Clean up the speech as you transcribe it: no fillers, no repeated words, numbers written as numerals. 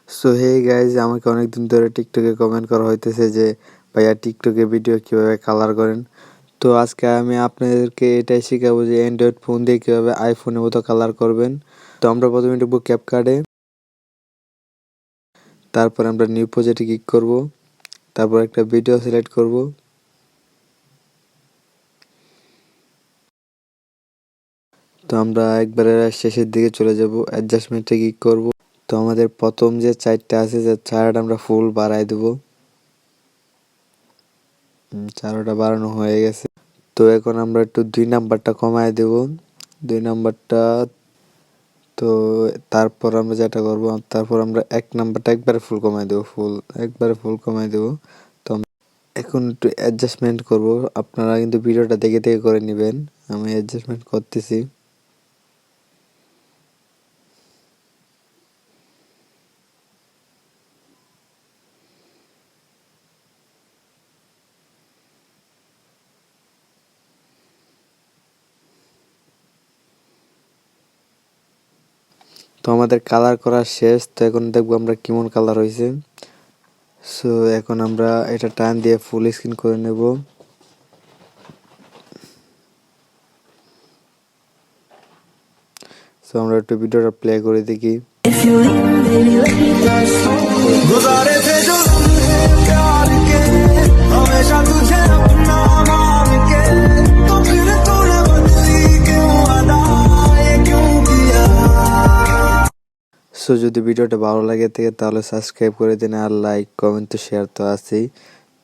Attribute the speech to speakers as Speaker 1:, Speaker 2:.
Speaker 1: So hey guys, আমাকে অনেকদিন ধরে টিকটকে কমেন্ট করা হইতেছে যে ভাইয়া টিকটকে ভিডিও কিভাবে কালার করেন। তো আজকে আমি আপনাদেরকে এটাই শেখাবো যে অ্যান্ড্রয়েড ফোন দিয়ে কিভাবে আইফোনের মতো কালার করবেন। তো আমরা প্রথমে ঢুকবো ক্যাপকাটে, তারপর আমরা নিউ প্রজেক্টে ক্লিক করব, তারপর একটা ভিডিও সিলেক্ট করব। তো আমরা একবারে শেষের দিকে চলে যাব, অ্যাডজাস্টমেন্টে ক্লিক করব। তো আমাদের প্রথম যে চারটা আছে, যে চারটা আমরা ফুল বাড়াই দেবো। চারোটা বাড়ানো হয়ে গেছে। তো এখন আমরা একটু 2 নাম্বারটা কমায় দেব, 2 নাম্বারটা। তো তারপর আমরা যেটা করব, তারপর আমরা 1 নাম্বারটা একবারে ফুল কমায় দেবো, একবারে ফুল কমায় দেবো। তো এখন একটু অ্যাডজাস্টমেন্ট করব, আপনারা কিন্তু ভিডিওটা দেখে দেখে করে নেবেন। আমি অ্যাডজাস্টমেন্ট করতেছি। তো আমাদের কালার করা শেষ। তো এখন দেখবো আমরা কেমন কালার হয়েছে। সো এখন আমরা এটা টান দিয়ে ফুল স্ক্রিন করে নেব। সো আমরা একটু ভিডিওটা প্লে করে দেখি। সো যদি ভিডিওটা ভালো লাগে থাকে তাহলে সাবস্ক্রাইব করে দিন, আর লাইক কমেন্ট তো শেয়ার তো আছেই।